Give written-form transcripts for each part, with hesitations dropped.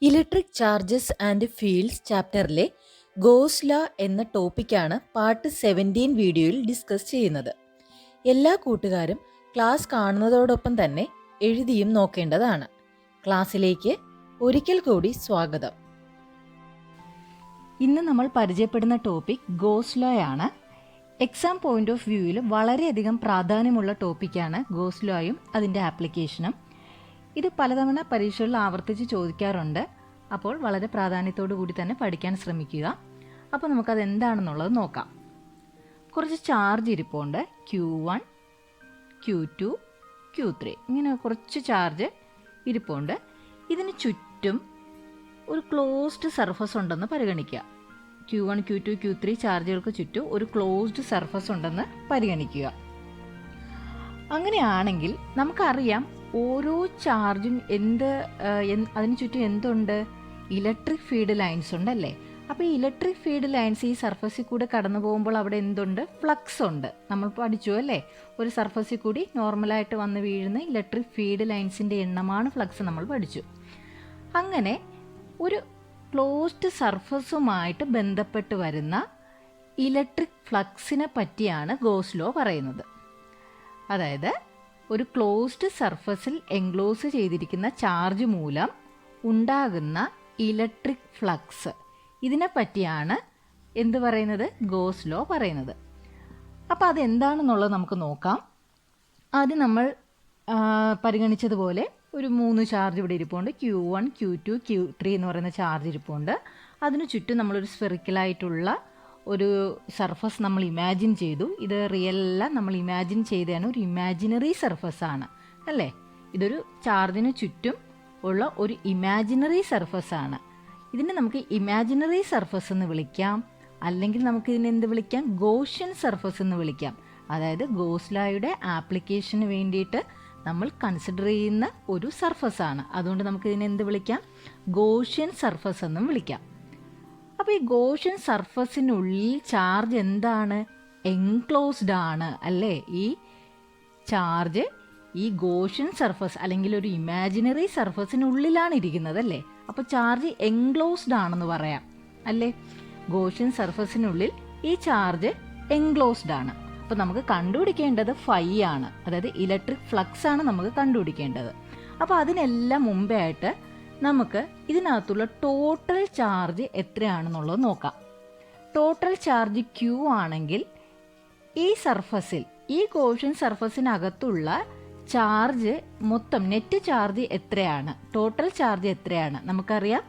Electric charges and fields ചാപ്റ്ററിലെ Gauss law എന്ന ടോപ്പിക്കാണ് പാർട്ട് 17 വീഡിയോയിൽ ഡിസ്കസ് ചെയ്യുന്നത്. എല്ലാ കൂട്ടുകാരും ക്ലാസ് കാണുന്നതോടൊപ്പം തന്നെ എഴുതിയും നോക്കേണ്ടതാണ്. ക്ലാസ്സിലേക്ക് ഒരിക്കൽ കൂടി സ്വാഗതം. ഇന്ന് നമ്മൾ പരിചയപ്പെടുന്ന ടോപ്പിക് ഗോസ് ലോ ആണ്. എക്സാം പോയിന്റ് ഓഫ് വ്യൂവിൽ വളരെയധികം പ്രാധാന്യമുള്ള ടോപ്പിക്കാണ് ഗോസ് ലോയും അതിൻ്റെ ആപ്ലിക്കേഷനും. ഇത് പലതവണ പരീക്ഷകളിൽ ആവർത്തിച്ച് ചോദിക്കാറുണ്ട്. അപ്പോൾ വളരെ പ്രാധാന്യത്തോടു കൂടി തന്നെ പഠിക്കാൻ ശ്രമിക്കുക. അപ്പോൾ നമുക്കത് എന്താണെന്നുള്ളത് നോക്കാം. കുറച്ച് ചാർജ് ഇരിപ്പുണ്ട്. Q1, Q2, Q3 ഇങ്ങനെ കുറച്ച് ചാർജ് ഇരിപ്പുണ്ട്. ഇതിന് ചുറ്റും ഒരു ക്ലോസ്ഡ് സർഫസ് ഉണ്ടെന്ന് പരിഗണിക്കുക. Q1, Q2, Q3 ചാർജുകൾക്ക് ചുറ്റും ഒരു ക്ലോസ്ഡ് സർഫസ് ഉണ്ടെന്ന് പരിഗണിക്കുക. അങ്ങനെയാണെങ്കിൽ നമുക്കറിയാം ഓരോ ചാർജും അതിന് ചുറ്റും എന്തുണ്ട്? ഇലക്ട്രിക് ഫീൽഡ് ലൈൻസ് ഉണ്ടല്ലേ. അപ്പോൾ ഈ ഇലക്ട്രിക് ഫീൽഡ് ലൈൻസ് ഈ സർഫസിൽ കൂടെ കടന്നു പോകുമ്പോൾ അവിടെ എന്തുണ്ട്? ഫ്ലക്സ് ഉണ്ട്. നമ്മൾ പഠിച്ചു അല്ലേ, ഒരു സർഫസിൽ കൂടി നോർമലായിട്ട് വന്ന് വീഴുന്ന ഇലക്ട്രിക് ഫീൽഡ് ലൈൻസിൻ്റെ എണ്ണമാണ് ഫ്ലക്സ്. നമ്മൾ പഠിച്ചു. അങ്ങനെ ഒരു ക്ലോസ്ഡ് സർഫസുമായിട്ട് ബന്ധപ്പെട്ട് വരുന്ന ഇലക്ട്രിക് ഫ്ലക്സിനെ പറ്റിയാണ് ഗോസ് ലോ പറയുന്നത്. അതായത് ഒരു ക്ലോസ്ഡ് സർഫസിൽ എൻക്ലോസ് ചെയ്തിരിക്കുന്ന ചാർജ് മൂലം ഉണ്ടാകുന്ന ഇലക്ട്രിക് ഫ്ലക്സ്, ഇതിനെ പറ്റിയാണ് എന്ത് പറയുന്നത്? ഗോസ് ലോ പറയുന്നത്. അപ്പോൾ അതെന്താണെന്നുള്ളത് നമുക്ക് നോക്കാം. ആദ്യം നമ്മൾ പരിഗണിച്ചതുപോലെ ഒരു 3 ചാർജ് ഇവിടെ ഇരിപ്പുണ്ട്. Q1, Q2, Q3 എന്ന് പറയുന്ന ചാർജ് ഇരിപ്പുണ്ട്. അതിനു ചുറ്റും നമ്മളൊരു സ്ഫെറിക്കലായിട്ടുള്ള ഒരു സർഫസ് നമ്മൾ ഇമാജിൻ ചെയ്തു. ഇത് റിയൽ അല്ല, നമ്മൾ ഇമാജിൻ ചെയ്തതാണ്. ഒരു ഇമാജിനറി സർഫസ് ആണ് അല്ലേ. ഇതൊരു ചാർജിന് ചുറ്റും ഉള്ള ഒരു ഇമാജിനറി സർഫസ് ആണ്. ഇതിനെ നമുക്ക് ഇമാജിനറി സർഫസ് എന്ന് വിളിക്കാം, അല്ലെങ്കിൽ നമുക്ക് ഇതിനെ എന്ത് വിളിക്കാം? ഗോഷ്യൻ സർഫസ് എന്ന് വിളിക്കാം. അതായത് ഗോസ് ലോയുടെ ആപ്ലിക്കേഷന് വേണ്ടിയിട്ട് നമ്മൾ കൺസിഡർ ചെയ്യുന്ന ഒരു സർഫസ് ആണ്. അതുകൊണ്ട് നമുക്ക് ഇതിനെ എന്ത് വിളിക്കാം? ഗോഷ്യൻ സർഫസ് എന്നും വിളിക്കാം. അപ്പോൾ ഈ ഗോഷ്യൻ സർഫസിനുള്ളിൽ ചാർജ് എന്താണ്? എൻക്ലോസ്ഡ് ആണ് അല്ലേ. ഈ ചാർജ് ഈ ഗോഷ്യൻ സർഫസ് അല്ലെങ്കിൽ ഒരു ഇമാജിനറി സർഫസിനുള്ളിലാണ് ഇരിക്കുന്നത് അല്ലേ. അപ്പോൾ ചാർജ് എൻക്ലോസ്ഡ് ആണെന്ന് പറയാം അല്ലേ. ഗോഷ്യൻ സർഫസിനുള്ളിൽ ഈ ചാർജ് എൻക്ലോസ്ഡ് ആണ്. അപ്പോൾ നമുക്ക് കണ്ടുപിടിക്കേണ്ടത് ഫൈ ആണ്, അതായത് ഇലക്ട്രിക് ഫ്ലക്സ് ആണ് നമുക്ക് കണ്ടുപിടിക്കേണ്ടത്. അപ്പോൾ അതിനെല്ലാം മുമ്പേ ആയിട്ട് നമുക്ക് ഇതിനകത്തുള്ള ടോട്ടൽ ചാർജ് എത്രയാണെന്നുള്ളത് നോക്കാം. ടോട്ടൽ ചാർജ് Q ആണെങ്കിൽ ഈ സർഫസിൽ, ഈ ഗോഷ്യൻ സർഫസിനകത്തുള്ള ചാർജ് മൊത്തം നെറ്റ് ചാർജ് എത്രയാണ്? ടോട്ടൽ ചാർജ് എത്രയാണ്? നമുക്കറിയാം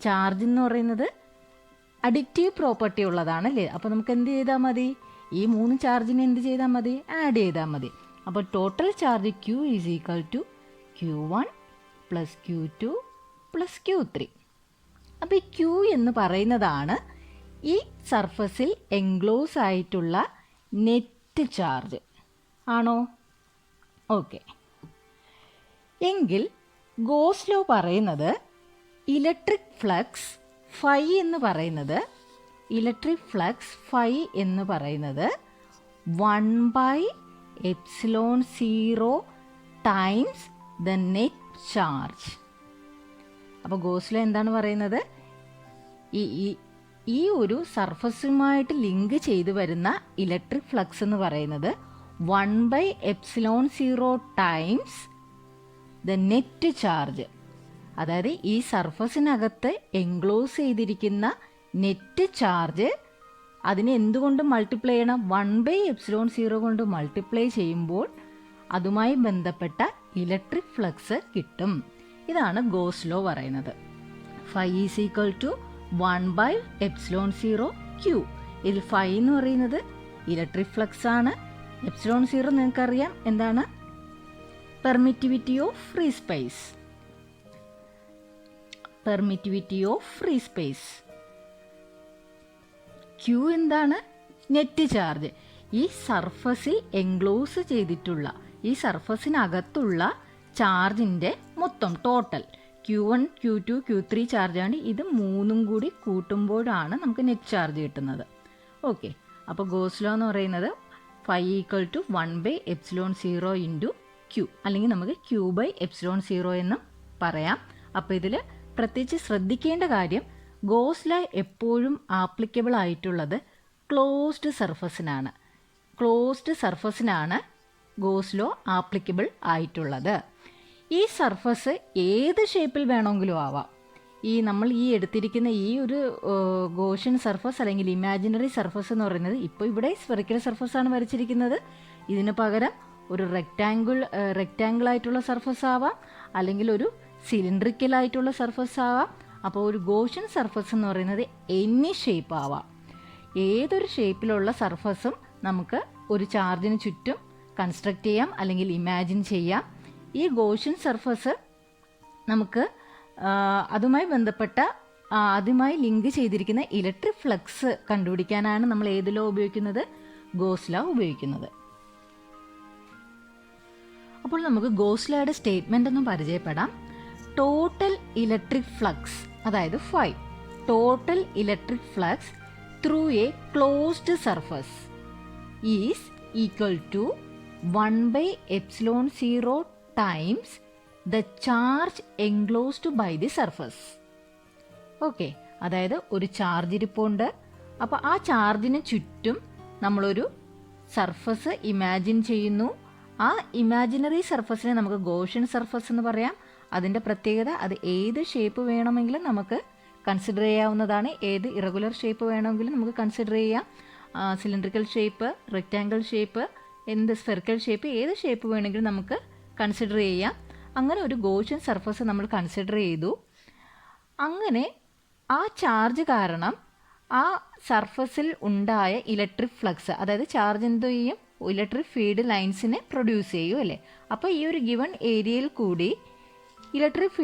ചാർജ് എന്ന് പറയുന്നത് അഡിക്റ്റീവ് പ്രോപ്പർട്ടി ഉള്ളതാണല്ലേ. അപ്പോൾ നമുക്ക് എന്ത് ചെയ്താൽ മതി? ഈ 3 ചാർജിനെ എന്ത് ചെയ്താൽ മതി? ആഡ് ചെയ്താൽ മതി. അപ്പോൾ total charge Q is equal to Q1 plus Q2 plus Q3. അപ്പോൾ ഈ Q എന്ന് പറയുന്നതാണ് ഈ സർഫസിൽ എൻക്ലോസ് ആയിട്ടുള്ള നെറ്റ് ചാർജ് ആണോ? ഓക്കെ. എങ്കിൽ ഗോസ് ലോ പറയുന്നത് ഇലക്ട്രിക് ഫ്ലക്സ് ഫൈ എന്ന് പറയുന്നത്, ഇലക്ട്രിക് ഫ്ലക്സ് ഫൈ എന്ന് പറയുന്നത് 1/ε0 ടൈംസ് ദ നെറ്റ് ചാർജ്. അപ്പോൾ ഗോസ് ലോ എന്താണ് പറയുന്നത്? ഈ ഒരു സർഫസുമായിട്ട് ലിങ്ക് ചെയ്തു വരുന്ന ഇലക്ട്രിക് ഫ്ലക്സ് എന്ന് പറയുന്നത് 1/ε0 ടൈംസ് ദ നെറ്റ് ചാർജ്. അതായത് ഈ സർഫസിനകത്ത് എൻക്ലോസ് ചെയ്തിരിക്കുന്ന നെറ്റ് ചാർജ് അതിനെ എന്തുകൊണ്ട് മൾട്ടിപ്ലൈ ചെയ്യണം? 1/ε0 കൊണ്ട് മൾട്ടിപ്ലൈ ചെയ്യുമ്പോൾ അതുമായി ബന്ധപ്പെട്ട ഇലക്ട്രിക് ഫ്ലക്സ് കിട്ടും. ഇതാണ് ഗോസ് ലോ പറയുന്നത്. Phi is equal to 1/ε0 Q. ഇതിൽ ഫൈ എന്ന് പറയുന്നത് ഇലക്ട്രിക് ഫ്ലക്സ് ആണ്. ε0 നിങ്ങൾക്കറിയാം എന്താണ്? Permittivity of free space. Permittivity of free space. Q എന്താണ്? Net charge. ഈ സർഫസിൽ എൻക്ലോസ് ചെയ്തിട്ടുള്ള, ഈ സർഫസിനകത്തുള്ള ചാർജിൻ്റെ മൊത്തം ടോട്ടൽ Q1, Q2, Q3 ചാർജാണ്. ഇത് 3ഉം കൂടി കൂട്ടുമ്പോഴാണ് നമുക്ക് നെറ്റ് ചാർജ് കിട്ടുന്നത്. ഓക്കെ. അപ്പോൾ ഗോസ് ലോ എന്ന് പറയുന്നത് phi equal to 1/ε0 into Q, അല്ലെങ്കിൽ നമുക്ക് Q/ε0 എന്നും പറയാം. അപ്പോൾ ഇതിൽ പ്രത്യേകിച്ച് ശ്രദ്ധിക്കേണ്ട കാര്യം ഗോസ് ലോ എപ്പോഴും ആപ്ലിക്കബിൾ ആയിട്ടുള്ളത് ക്ലോസ്ഡ് സർഫസിനാണ്. ക്ലോസ്ഡ് സർഫസിനാണ് ഗോസ് ലോ ആപ്ലിക്കബിൾ ആയിട്ടുള്ളത്. ഈ സർഫസ് ഏത് ഷേപ്പിൽ വേണമെങ്കിലും ആവാം. നമ്മൾ എടുത്തിരിക്കുന്ന ഈ ഒരു ഗോഷ്യൻ സർഫസ് അല്ലെങ്കിൽ ഇമാജിനറി സർഫസ് എന്ന് പറയുന്നത്, ഇപ്പോൾ ഇവിടെ സ്ഫെറിക്കൽ സർഫസാണ് വരച്ചിരിക്കുന്നത്. ഇതിന് പകരം ഒരു റെക്റ്റാങ്കിൾ ആയിട്ടുള്ള സർഫസ് ആവാം, അല്ലെങ്കിൽ ഒരു സിലിണ്ടറിക്കൽ ആയിട്ടുള്ള സർഫസ് ആവാം. അപ്പോൾ ഒരു ഗോഷ്യൻ സർഫസ് എന്ന് പറയുന്നത് എനി ഷേപ്പ് ആവാം. ഏതൊരു ഷേപ്പിലുള്ള സർഫസും നമുക്ക് ഒരു ചാർജിന് ചുറ്റും കൺസ്ട്രക്ട് ചെയ്യാം അല്ലെങ്കിൽ ഇമാജിൻ ചെയ്യാം. ഈ ഗോഷ്യൻ സർഫസ് നമുക്ക് അതുമായി ലിങ്ക് ചെയ്തിരിക്കുന്ന ഇലക്ട്രിക് ഫ്ലക്സ് കണ്ടുപിടിക്കാനാണ് നമ്മൾ ഏത് ലോ ഉപയോഗിക്കുന്നത്? ഗോസ് ലോ ഉപയോഗിക്കുന്നത്. അപ്പോൾ നമുക്ക് ഗോസ് ലോയുടെ സ്റ്റേറ്റ്മെന്റ് ഒന്ന് പരിചയപ്പെടാം. ടോട്ടൽ ഇലക്ട്രിക് ഫ്ലക്സ്, അതായത് phi, total electric flux through a closed surface is equal to 1/ε0 times the charge enclosed by the surface. Okay, അതായത് ഒരു ചാർജ് ഇരിപ്പുണ്ട്. അപ്പോൾ ആ ചാർജിന് ചുറ്റും നമ്മളൊരു സർഫസ് ഇമാജിൻ ചെയ്യുന്നു. ആ ഇമാജിനറി സർഫസിനെ നമുക്ക് ഗോഷ്യൻ സർഫസ് എന്ന് പറയാം. അതിൻ്റെ പ്രത്യേകത, അത് ഏത് ഷേപ്പ് വേണമെങ്കിലും നമുക്ക് കൺസിഡർ ചെയ്യാവുന്നതാണ്. ഏത് ഇറഗുലർ ഷേപ്പ് വേണമെങ്കിലും നമുക്ക് കൺസിഡർ ചെയ്യാം. Cylindrical shape, rectangle shape, spherical shape, ഏത് ഷേപ്പ് വേണമെങ്കിലും നമുക്ക് കൺസിഡർ ചെയ്യാം. അങ്ങനെ ഒരു ഗോഷ്യൻ സർഫസ് നമ്മൾ കൺസിഡർ ചെയ്തു. അങ്ങനെ ആ ചാർജ് കാരണം ആ സർഫസിൽ ഉണ്ടായ ഇലക്ട്രിക് ഫ്ലക്സ്, അതായത് ചാർജ് എന്ത് ചെയ്യും? ഇലക്ട്രിക് ഫീൽഡ് ലൈൻസിനെ പ്രൊഡ്യൂസ് ചെയ്യും അല്ലേ. അപ്പോൾ ഈ ഒരു ഗിവൺ ഏരിയയിൽ കൂടി ഇലക്ട്രിക്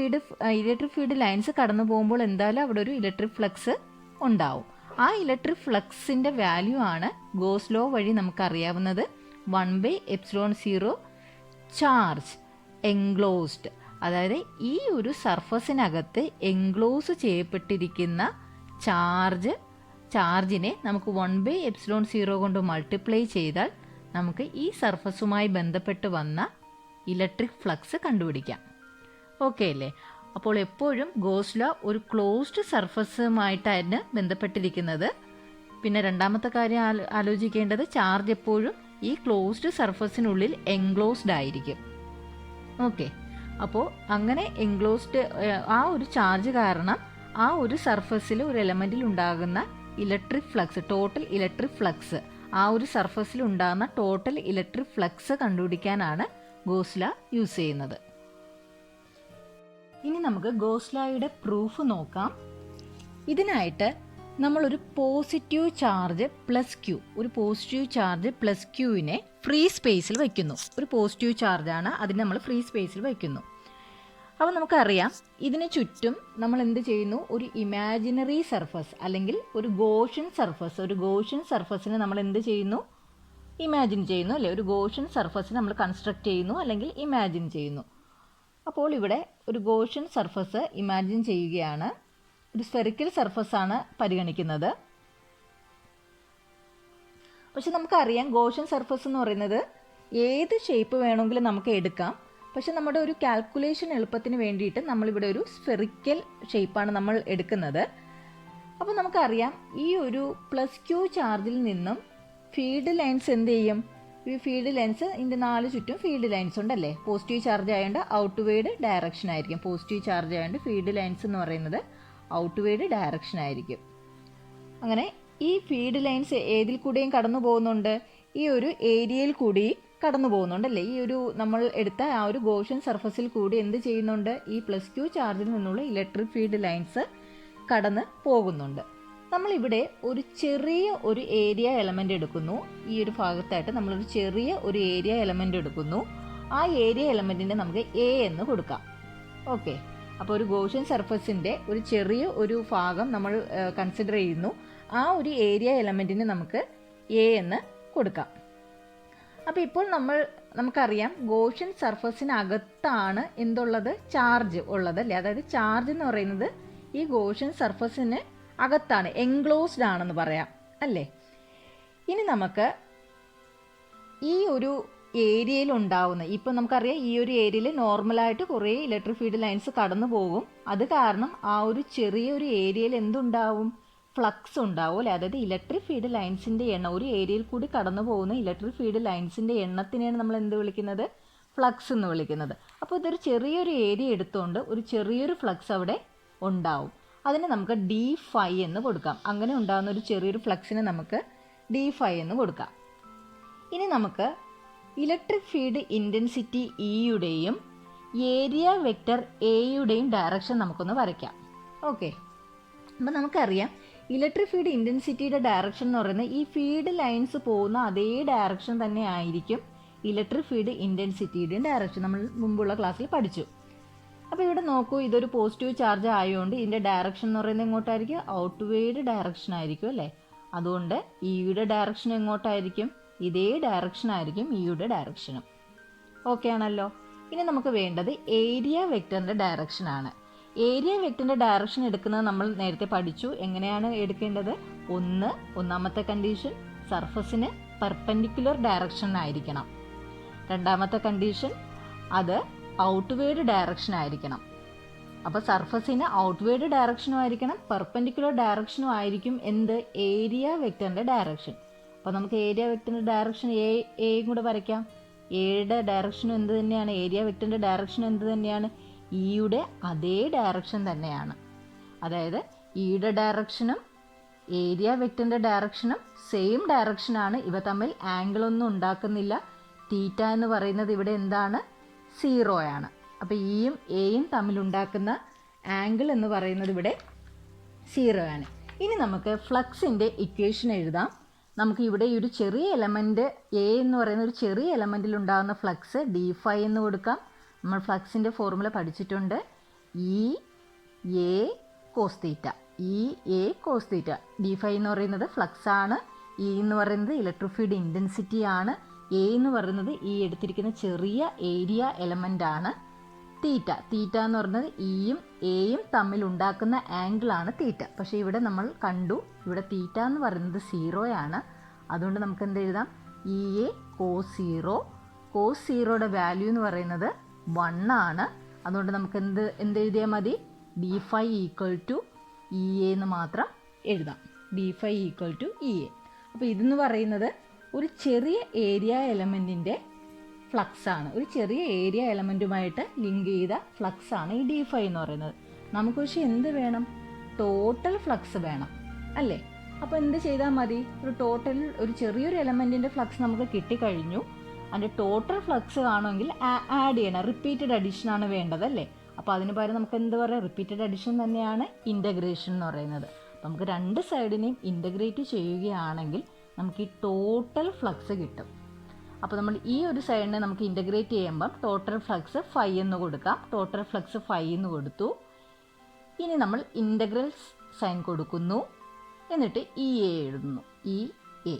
ഫീൽഡ് ലൈൻസ് കടന്നു പോകുമ്പോൾ എന്തായാലും അവിടെ ഒരു ഇലക്ട്രിക് ഫ്ലക്സ് ഉണ്ടാവും. ആ ഇലക്ട്രിക് ഫ്ലക്സിൻ്റെ വാല്യൂ ആണ് ഗോസ് ലോ വഴി നമുക്കറിയാവുന്നത് 1/ε0 ചാർജ് എൻക്ലോസ്ഡ്. അതായത് ഈ ഒരു സർഫസിനകത്ത് എൻക്ലോസ് ചെയ്യപ്പെട്ടിരിക്കുന്ന ചാർജിനെ നമുക്ക് 1/ε0 കൊണ്ട് മൾട്ടിപ്ലൈ ചെയ്താൽ നമുക്ക് ഈ സർഫസുമായി ബന്ധപ്പെട്ട് വന്ന ഇലക്ട്രിക് ഫ്ലക്സ് കണ്ടുപിടിക്കാം. ഓക്കെ അല്ലേ? അപ്പോൾ എപ്പോഴും ഗോസ് ലോ ഒരു ക്ലോസ്ഡ് സർഫസുമായിട്ടാണ് ബന്ധപ്പെട്ടിരിക്കുന്നത്. പിന്നെ രണ്ടാമത്തെ കാര്യം ആലോചിക്കേണ്ടത്, ചാർജ് എപ്പോഴും ഈ ക്ലോസ്ഡ് സർഫസിനുള്ളിൽ എൻക്ലോസ്ഡ് ആയിരിക്കും. ഓക്കെ, അപ്പോൾ അങ്ങനെ എൻക്ലോസ്ഡ് ആ ഒരു ചാർജ് കാരണം ആ ഒരു സർഫസിൽ ഒരു എലമെൻറ്റിൽ ഉണ്ടാകുന്ന electric flux, total electric flux, ആ ഒരു സർഫസിൽ ഉണ്ടാകുന്ന ടോട്ടൽ ഇലക്ട്രിക് ഫ്ലക്സ് കണ്ടുപിടിക്കാനാണ് ഗോസ് ലോ യൂസ് ചെയ്യുന്നത്. ഇനി നമുക്ക് ഗോസ് ലോയുടെ പ്രൂഫ് നോക്കാം. ഇതിനായിട്ട് നമ്മളൊരു പോസിറ്റീവ് ചാർജ് പ്ലസ് ക്യൂവിനെ ഫ്രീ സ്പേസിൽ വയ്ക്കുന്നു. ഒരു പോസിറ്റീവ് ചാർജാണ്, അതിനെ നമ്മൾ ഫ്രീ സ്പേസിൽ വയ്ക്കുന്നു. അപ്പോൾ നമുക്കറിയാം, ഇതിന് ചുറ്റും നമ്മൾ എന്ത് ചെയ്യുന്നു? ഒരു ഇമാജിനറി സർഫസ് അല്ലെങ്കിൽ ഒരു ഗോഷ്യൻ സർഫസിനെ നമ്മൾ എന്ത് ചെയ്യുന്നു? ഇമാജിൻ ചെയ്യുന്നു അല്ലേ. ഒരു ഗോഷ്യൻ സർഫസിനെ നമ്മൾ കൺസ്ട്രക്ട് ചെയ്യുന്നു അല്ലെങ്കിൽ ഇമാജിൻ ചെയ്യുന്നു. അപ്പോൾ ഇവിടെ ഒരു ഗോഷ്യൻ സർഫസ് ഇമാജിൻ ചെയ്യുകയാണ്. ഒരു സ്ഫെറിക്കൽ സർഫസാണ് പരിഗണിക്കുന്നത്. പക്ഷെ നമുക്കറിയാം, ഗോഷ്യൻ സർഫസ് എന്ന് പറയുന്നത് ഏത് ഷേപ്പ് വേണമെങ്കിലും നമുക്ക് എടുക്കാം. പക്ഷെ നമ്മുടെ ഒരു കാൽക്കുലേഷൻ എളുപ്പത്തിന് വേണ്ടിയിട്ട് നമ്മളിവിടെ ഒരു സ്ഫെറിക്കൽ ഷേപ്പാണ് നമ്മൾ എടുക്കുന്നത്. അപ്പോൾ നമുക്കറിയാം, ഈ ഒരു +q ചാർജിൽ നിന്നും ഫീൽഡ് ലൈൻസ് എന്ത് ചെയ്യും? ഈ ഫീൽഡ് ലൈൻസ്, ഇതിൻ്റെ 4 ചുറ്റും ഫീൽഡ് ലൈൻസ് ഉണ്ടല്ലേ. പോസിറ്റീവ് ചാർജ് ആയതുകൊണ്ട് ഔട്ട്വേർഡ് ഡയറക്ഷൻ ആയിരിക്കും. പോസിറ്റീവ് ചാർജ് ആയതുകൊണ്ട് ഫീൽഡ് ലൈൻസ് എന്ന് പറയുന്നത് ഔട്ട്വേർഡ് ഡയറക്ഷൻ ആയിരിക്കും. അങ്ങനെ ഈ ഫീൽഡ് ലൈൻസ് ഏതിൽ കൂടെയും കടന്നു പോകുന്നുണ്ട്? ഈ ഒരു ഏരിയയിൽ കൂടി കടന്നു പോകുന്നുണ്ടല്ലേ. ഈ ഒരു നമ്മൾ എടുത്ത ആ ഒരു ഗോഷ്യൻ സർഫസിൽ കൂടി എന്ത് ചെയ്യുന്നുണ്ട്? ഈ +q ചാർജിൽ നിന്നുള്ള ഇലക്ട്രിക് ഫീൽഡ് ലൈൻസ് കടന്ന് പോകുന്നുണ്ട്. നമ്മളിവിടെ ഒരു ചെറിയ ഒരു ഏരിയ എലമെൻ്റ് എടുക്കുന്നു. ഈ ഒരു ഭാഗത്തായിട്ട് നമ്മളൊരു ചെറിയ ഒരു ഏരിയ എലമെൻ്റ് എടുക്കുന്നു. ആ ഏരിയ എലമെൻറ്റിനെ നമുക്ക് എ എന്ന് കൊടുക്കാം. ഓക്കെ, അപ്പോൾ ഒരു ഗോഷ്യൻ സർഫസിൻ്റെ ഒരു ചെറിയ ഒരു ഭാഗം നമ്മൾ കൺസിഡർ ചെയ്യുന്നു. ആ ഒരു ഏരിയ എലമെൻറ്റിന് നമുക്ക് എ എന്ന് കൊടുക്കാം. അപ്പോൾ ഇപ്പോൾ നമുക്കറിയാം, ഗോഷ്യൻ സർഫസിനകത്താണ് എന്തുള്ളത്? ചാർജ് ഉള്ളത് അല്ലേ. അതായത് ചാർജ് എന്ന് പറയുന്നത് ഈ ഗോഷ്യൻ സർഫസിന് അകത്താണ്, എൻക്ലോസ്ഡ് ആണെന്ന് പറയാം അല്ലേ. ഇനി നമുക്ക് ഈ ഒരു ഏരിയയിൽ ഉണ്ടാവുന്ന, ഇപ്പം നമുക്കറിയാം ഈ ഒരു ഏരിയയിൽ നോർമലായിട്ട് കുറേ ഇലക്ട്രിക് ഫീൽഡ് ലൈൻസ് കടന്നു പോകും. അത് കാരണം ആ ഒരു ചെറിയൊരു ഏരിയയിൽ എന്തുണ്ടാവും? ഫ്ലക്സ് ഉണ്ടാവും അല്ലേ. അതായത് ഇലക്ട്രിക് ഫീൽഡ് ലൈൻസിൻ്റെ എണ്ണം, ഒരു ഏരിയയിൽ കൂടി കടന്നു പോകുന്ന ഇലക്ട്രിക് ഫീൽഡ് ലൈൻസിൻ്റെ എണ്ണത്തിനെയാണ് നമ്മൾ എന്ത് വിളിക്കുന്നത്? ഫ്ലക്സ് എന്ന് വിളിക്കുന്നത്. അപ്പോൾ ഇതൊരു ചെറിയൊരു ഏരിയ എടുത്തുകൊണ്ട് ഒരു ചെറിയൊരു ഫ്ലക്സ് അവിടെ ഉണ്ടാവും. അതിന് നമുക്ക് d∅ എന്ന് കൊടുക്കാം. അങ്ങനെ ഉണ്ടാകുന്ന ഒരു ചെറിയൊരു ഫ്ലക്സിന് നമുക്ക് d∅ എന്ന് കൊടുക്കാം. ഇനി നമുക്ക് ഇലക്ട്രിക് ഫീൽഡ് ഇൻറ്റൻസിറ്റി ഇയുടെയും ഏരിയ വെക്റ്റർ എയുടെയും ഡയറക്ഷൻ നമുക്കൊന്ന് വരയ്ക്കാം. ഓക്കെ, അപ്പം നമുക്കറിയാം ഇലക്ട്രിക് ഫീൽഡ് ഇൻറ്റൻസിറ്റിയുടെ ഡയറക്ഷൻ എന്ന് പറയുന്നത് ഈ ഫീൽഡ് ലൈൻസ് പോകുന്ന അതേ ഡയറക്ഷൻ തന്നെ ആയിരിക്കും ഇലക്ട്രിക് ഫീൽഡ് ഇൻറ്റൻസിറ്റിയുടെയും ഡയറക്ഷൻ. നമ്മൾ മുമ്പുള്ള ക്ലാസ്സിൽ പഠിച്ചു. അപ്പോൾ ഇവിടെ നോക്കൂ, ഇതൊരു പോസിറ്റീവ് ചാർജ് ആയതുകൊണ്ട് ഇതിൻ്റെ ഡയറക്ഷൻ എന്ന് പറയുന്നത് എങ്ങോട്ടായിരിക്കും? ഔട്ട്വേർഡ് ഡയറക്ഷൻ ആയിരിക്കും അല്ലേ. അതുകൊണ്ട് ഇയുടെ ഡയറക്ഷൻ എങ്ങോട്ടായിരിക്കും? ഇതേ ഡയറക്ഷൻ ആയിരിക്കും ഇയുടെ ഡയറക്ഷനും. ഓക്കെ ആണല്ലോ. ഇനി നമുക്ക് വേണ്ടത് ഏരിയ വെക്റ്ററിൻ്റെ ഡയറക്ഷനാണ്. ഏരിയ വെക്റ്ററിൻ്റെ ഡയറക്ഷൻ എടുക്കുന്നത് നമ്മൾ നേരത്തെ പഠിച്ചു. എങ്ങനെയാണ് എടുക്കേണ്ടത്? ഒന്നാമത്തെ കണ്ടീഷൻ സർഫസിന് പെർപെൻഡിക്കുലർ ഡയറക്ഷനായിരിക്കണം. രണ്ടാമത്തെ കണ്ടീഷൻ അത് ഔട്ട്വേർഡ് ഡയറക്ഷൻ ആയിരിക്കണം. അപ്പോൾ സർഫസിന് ഔട്ട്വേർഡ് ഡയറക്ഷനും ആയിരിക്കണം, പെർപെൻഡിക്കുലർ ഡയറക്ഷനും ആയിരിക്കും എന്ത്? ഏരിയ വെക്റ്ററിൻ്റെ ഡയറക്ഷൻ. അപ്പോൾ നമുക്ക് ഏരിയ വെക്റ്ററിൻ്റെ ഡയറക്ഷൻ എയും കൂടെ വരയ്ക്കാം. എയുടെ ഡയറക്ഷനും എന്ത് തന്നെയാണ്? ഏരിയ വെക്റ്ററിൻ്റെ ഡയറക്ഷൻ എന്ത് തന്നെയാണ്? ഇയുടെ അതേ ഡയറക്ഷൻ തന്നെയാണ്. അതായത് ഇയുടെ ഡയറക്ഷനും ഏരിയ വെക്റ്ററിൻ്റെ ഡയറക്ഷനും സെയിം ഡയറക്ഷനാണ്. ഇവ തമ്മിൽ ആംഗിളൊന്നും ഉണ്ടാക്കുന്നില്ല. തീറ്റ എന്ന് പറയുന്നത് ഇവിടെ എന്താണ്? 0 ആണ്. അപ്പോൾ ഇയും എയും തമ്മിലുണ്ടാക്കുന്ന ആംഗിൾ എന്ന് പറയുന്നത് ഇവിടെ 0 ആണ്. ഇനി നമുക്ക് ഫ്ലക്സിൻ്റെ ഇക്വേഷൻ എഴുതാം. നമുക്ക് ഇവിടെ ഈ ഒരു ചെറിയ എലമെൻറ്റ് എ എന്ന് പറയുന്ന ഒരു ചെറിയ എലമെൻറ്റിൽ ഉണ്ടാകുന്ന ഫ്ലക്സ് d∅ എന്ന് കൊടുക്കാം. നമ്മൾ ഫ്ലക്സിൻ്റെ ഫോർമുല പഠിച്ചിട്ടുണ്ട്. E A cos theta. E A cos theta. d∅ എന്ന് പറയുന്നത് ഫ്ലക്സ് ആണ്. ഇ എന്ന് പറയുന്നത് ഇലക്ട്രിക് ഫീൽഡ് ഇൻറ്റൻസിറ്റി ആണ്. എ എന്ന് പറയുന്നത് ഈ എടുത്തിരിക്കുന്ന ചെറിയ ഏരിയ എലമെൻ്റ് ആണ്. തീറ്റ എന്ന് പറയുന്നത് ഇയും എയും തമ്മിൽ ഉണ്ടാക്കുന്ന ആംഗിളാണ് തീറ്റ. പക്ഷേ ഇവിടെ നമ്മൾ കണ്ടു ഇവിടെ തീറ്റ എന്ന് പറയുന്നത് 0 ആണ്. അതുകൊണ്ട് നമുക്ക് എന്ത് എഴുതാം? E A cos 0. കോസ് 0യുടെ വാല്യൂ എന്ന് പറയുന്നത് 1 ആണ്. അതുകൊണ്ട് നമുക്ക് എന്ത് എഴുതിയാൽ മതി? d∅ equal to E A എന്ന് മാത്രം എഴുതാം. d∅ equal to E A. അപ്പോൾ ഇതെന്ന് പറയുന്നത് ഒരു ചെറിയ ഏരിയ എലമെൻറ്റിൻ്റെ ഫ്ലക്സ് ആണ്. ഒരു ചെറിയ ഏരിയ എലമെൻറ്റുമായിട്ട് ലിങ്ക് ചെയ്ത ഫ്ലക്സ് ആണ് ഈ d∅ എന്ന് പറയുന്നത്. നമുക്ക് പക്ഷേ എന്ത് വേണം? ടോട്ടൽ ഫ്ലക്സ് വേണം അല്ലേ. അപ്പോൾ എന്ത് ചെയ്താൽ മതി? ഒരു ചെറിയൊരു എലമെൻറ്റിൻ്റെ ഫ്ലക്സ് നമുക്ക് കിട്ടിക്കഴിഞ്ഞു. അതിൻ്റെ ടോട്ടൽ ഫ്ലക്സ് ആണെങ്കിൽ ആഡ് ചെയ്യണം. റിപ്പീറ്റഡ് അഡീഷൻ ആണ് വേണ്ടതല്ലേ. അപ്പോൾ അതിന് പകരം നമുക്ക് എന്ത് പറയാം? റിപ്പീറ്റഡ് അഡീഷൻ തന്നെയാണ് ഇൻ്റഗ്രേഷൻ എന്ന് പറയുന്നത്. നമുക്ക് രണ്ട് സൈഡിനെയും ഇൻ്റഗ്രേറ്റ് ചെയ്യുകയാണെങ്കിൽ നമുക്ക് ഈ ടോട്ടൽ ഫ്ലക്സ് കിട്ടും. അപ്പോൾ നമ്മൾ ഈ ഒരു സൈഡിനെ നമുക്ക് ഇൻ്റഗ്രേറ്റ് ചെയ്യുമ്പം ടോട്ടൽ ഫ്ലക്സ് φ എന്ന് കൊടുക്കാം. ടോട്ടൽ ഫ്ലക്സ് φ എന്ന് കൊടുത്തു. ഇനി നമ്മൾ ഇൻ്റഗ്രൽ സൈൻ കൊടുക്കുന്നു. എന്നിട്ട് ഇ എ എഴുതുന്നു. E A.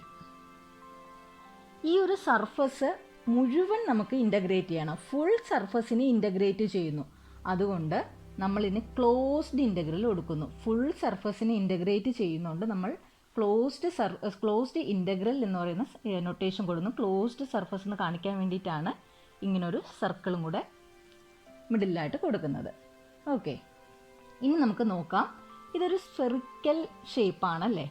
ഈ ഒരു സർഫസ് മുഴുവൻ നമുക്ക് ഇൻ്റഗ്രേറ്റ് ചെയ്യണം. ഫുൾ സർഫസിനെ ഇൻ്റഗ്രേറ്റ് ചെയ്യുന്നു. അതുകൊണ്ട് നമ്മളിതിന് ക്ലോസ്ഡ് ഇൻ്റഗ്രൽ കൊടുക്കുന്നു. ഫുൾ സർഫസിനെ ഇൻ്റഗ്രേറ്റ് ചെയ്യുന്നതുകൊണ്ട് നമ്മൾ ക്ലോസ്ഡ് ഇൻ്റഗ്രൽ എന്ന് പറയുന്ന നൊട്ടേഷൻ കൊടുക്കുന്നു. ക്ലോസ്ഡ് സർഫസ് എന്ന് കാണിക്കാൻ വേണ്ടിയിട്ടാണ് ഇങ്ങനൊരു സർക്കിളും കൂടെ മിഡിലായിട്ട് കൊടുക്കുന്നത്. ഓക്കെ, ഇനി നമുക്ക് നോക്കാം. ഇതൊരു സ്ഫെറിക്കൽ ഷേപ്പാണല്ലേ.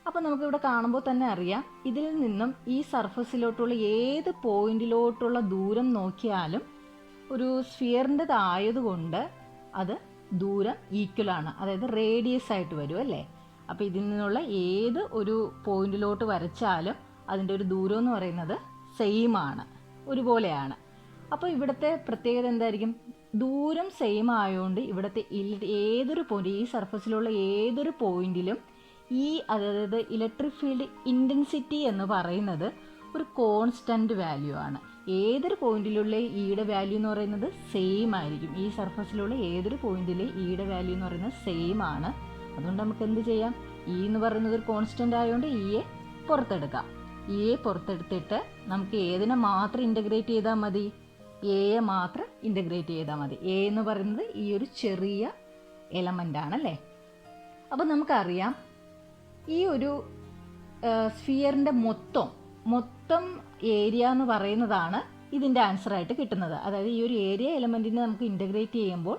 അപ്പോൾ നമുക്കിവിടെ കാണുമ്പോൾ തന്നെ അറിയാം, ഇതിൽ നിന്നും ഈ സർഫസിലോട്ടുള്ള ഏത് പോയിന്റിലോട്ടുള്ള ദൂരം നോക്കിയാലും ഒരു സ്ഫിയറിൻ്റെതായതുകൊണ്ട് അത് ദൂരം ഈക്വലാണ്. അതായത് റേഡിയസ് ആയിട്ട് വരും അല്ലേ. അപ്പോൾ ഇതിൽ നിന്നുള്ള ഏത് ഒരു പോയിന്റിലോട്ട് വരച്ചാലും അതിൻ്റെ ഒരു ദൂരം എന്ന് പറയുന്നത് സെയിം ആണ്, ഒരുപോലെയാണ്. അപ്പോൾ ഇവിടുത്തെ പ്രത്യേകത എന്തായിരിക്കും? ദൂരം സെയിം ആയതുകൊണ്ട് ഇവിടുത്തെ ഏതൊരു പോയിന്റ്, ഈ സർഫസിലുള്ള ഏതൊരു പോയിന്റിലും അതായത് ഇലക്ട്രിക് ഫീൽഡ് ഇൻറ്റൻസിറ്റി എന്ന് പറയുന്നത് ഒരു കോൺസ്റ്റൻറ്റ് വാല്യൂ ആണ്. ഏതൊരു പോയിന്റിലുള്ള ഇയുടെ വാല്യൂ എന്ന് പറയുന്നത് സെയിം ആയിരിക്കും. ഈ സർഫസിലുള്ള ഏതൊരു പോയിന്റിലെ ഇയുടെ വാല്യൂ എന്ന് പറയുന്നത് സെയിം ആണ്. അതുകൊണ്ട് നമുക്ക് എന്ത് ചെയ്യാം? ഇ എന്ന് പറയുന്നത് ഒരു കോൺസ്റ്റൻ്റ് ആയതുകൊണ്ട് ഇയെ പുറത്തെടുക്കാം. ഇയെ പുറത്തെടുത്തിട്ട് നമുക്ക് ഏതിനെ മാത്രം ഇൻ്റഗ്രേറ്റ് ചെയ്താൽ മതി? എയെ മാത്രം ഇൻ്റഗ്രേറ്റ് ചെയ്താൽ മതി. എ എന്ന് പറയുന്നത് ഈ ഒരു ചെറിയ എലമെൻ്റ് ആണല്ലേ. അപ്പോൾ നമുക്കറിയാം ഈ ഒരു സ്ഫിയറിൻ്റെ മൊത്തം ഏരിയ എന്ന് പറയുന്നതാണ് ഇതിൻ്റെ ആൻസറായിട്ട് കിട്ടുന്നത്. അതായത് ഈ ഒരു ഏരിയ എലമെൻറ്റിനെ നമുക്ക് ഇൻ്റഗ്രേറ്റ് ചെയ്യുമ്പോൾ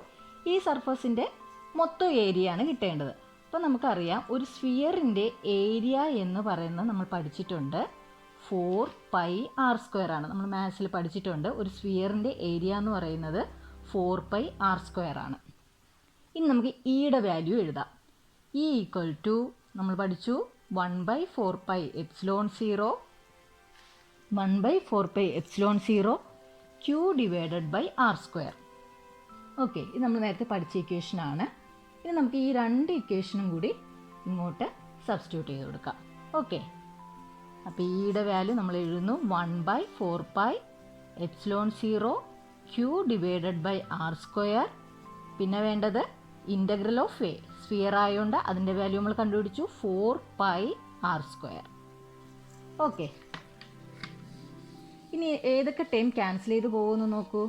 ഈ സർഫസിൻ്റെ മൊത്തം ഏരിയ ആണ് കിട്ടേണ്ടത്. അപ്പോൾ നമുക്കറിയാം ഒരു സ്ഫിയറിൻ്റെ ഏരിയ എന്ന് പറയുന്നത് നമ്മൾ പഠിച്ചിട്ടുണ്ട് 4πr² ആണ്. നമ്മൾ മാത്സിൽ പഠിച്ചിട്ടുണ്ട് ഒരു സ്ഫിയറിൻ്റെ ഏരിയ എന്ന് പറയുന്നത് 4πr² ആണ്. ഇനി നമുക്ക് ഇയുടെ വാല്യൂ എഴുതാം. ഇ ഈക്വൽ ടു നമ്മൾ പഠിച്ചു 1/4πε0 Q divided by r². Okay, ഇത് നമ്മൾ നേരത്തെ പഠിച്ച ഇക്വേഷനാണ്. ഇനി നമുക്ക് ഈ രണ്ട് ഇക്വേഷനും കൂടി ഇങ്ങോട്ട് സബ്സ്റ്റിറ്റ്യൂട്ട് ചെയ്ത് കൊടുക്കാം. ഓക്കെ, അപ്പോൾ ഇയുടെ വാല്യൂ നമ്മൾ എഴുതുന്നു 1/4πε0 Q ഡിവൈഡഡ് ബൈ r². പിന്നെ വേണ്ടത് ഇൻ്റഗ്രൽ ഓഫ് എ, സ്ഫിയർ ആയതുകൊണ്ട് അതിൻ്റെ വാല്യൂ നമ്മൾ കണ്ടുപിടിച്ചു 4πr². ഓക്കെ, ഇനി ഏതൊക്കെ ടൈം ക്യാൻസൽ ചെയ്ത് പോകുമെന്ന് നോക്കൂ.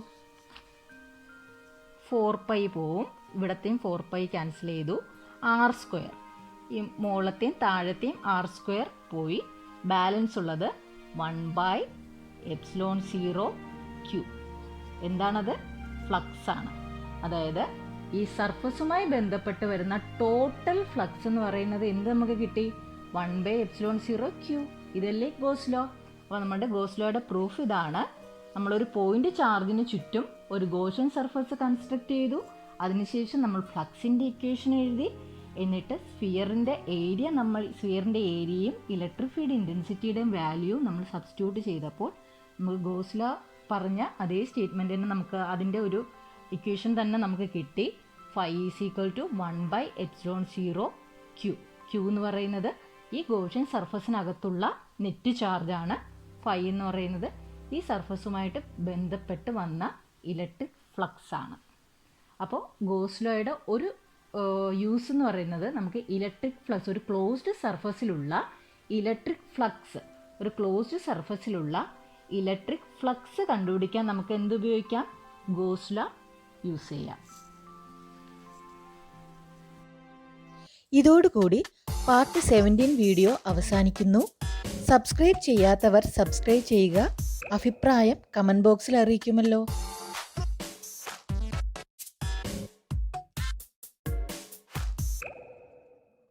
4π പോവും, ഇവിടത്തെയും 4π ക്യാൻസൽ ചെയ്തു. r², ഈ മുകളിലത്തെയും താഴത്തെയും r² പോയി. ബാലൻസ് ഉള്ളത് 1/ε0 Q. എന്താണത്? ഫ്ലക്സ് ആണ്. അതായത് ഈ സർഫസുമായി ബന്ധപ്പെട്ട് വരുന്ന ടോട്ടൽ ഫ്ലക്സ് എന്ന് പറയുന്നത് എന്ത് നമുക്ക് കിട്ടി? 1/ε0 Q. ഇതല്ലേ ഗോസ് ലോ. അപ്പോൾ നമ്മുടെ ഗോസ് ലോയുടെ പ്രൂഫ് ഇതാണ്. നമ്മളൊരു പോയിന്റ് ചാർജിന് ചുറ്റും ഒരു ഗോഷ്യൻ സർഫസ് കൺസ്ട്രക്ട് ചെയ്തു. അതിനുശേഷം നമ്മൾ ഫ്ലക്സിൻ്റെ ഇക്വേഷൻ എഴുതി. എന്നിട്ട് സ്ഫിയറിൻ്റെ ഏരിയയും ഇലക്ട്രിക് ഫീൽഡ് ഇൻറ്റൻസിറ്റിയുടെയും വാല്യൂവും നമ്മൾ സബ്സ്റ്റിറ്റ്യൂട്ട് ചെയ്തപ്പോൾ നമുക്ക് ഗോസ് ലോ പറഞ്ഞ അതേ സ്റ്റേറ്റ്മെൻറ്റ് തന്നെ നമുക്ക് അതിൻ്റെ ഒരു ഇക്വേഷൻ തന്നെ നമുക്ക് കിട്ടി. Phi is equal to 1/ε0 Q. Q എന്ന് പറയുന്നത് ഈ ഗോഷ്യൻ സർഫസിനകത്തുള്ള നെറ്റ് ചാർജാണ്. ഫൈ എന്ന് പറയുന്നത് ഈ സർഫസുമായിട്ട് ബന്ധപ്പെട്ട് വന്ന ഇലക്ട്രിക് ഫ്ലക്സ് ആണ്. അപ്പോൾ ഗോസ് ലോയുടെ ഒരു യൂസ് എന്ന് പറയുന്നത് നമുക്ക് ഇലക്ട്രിക് ഫ്ലക്സ്, ഒരു ക്ലോസ്ഡ് സർഫസിലുള്ള ഇലക്ട്രിക് ഫ്ലക്സ് കണ്ടുപിടിക്കാൻ നമുക്ക് എന്ത് ഉപയോഗിക്കാം? ഗോസ് ലോ യൂസ് ചെയ്യാം. ഇതോടുകൂടി പാർട്ട് 17 വീഡിയോ അവസാനിക്കുന്നു. സബ്സ്ക്രൈബ് ചെയ്യാത്തവർ സബ്സ്ക്രൈബ് ചെയ്യുക. അഭിപ്രായം കമൻറ്റ് ബോക്സിൽ അറിയിക്കുമല്ലോ.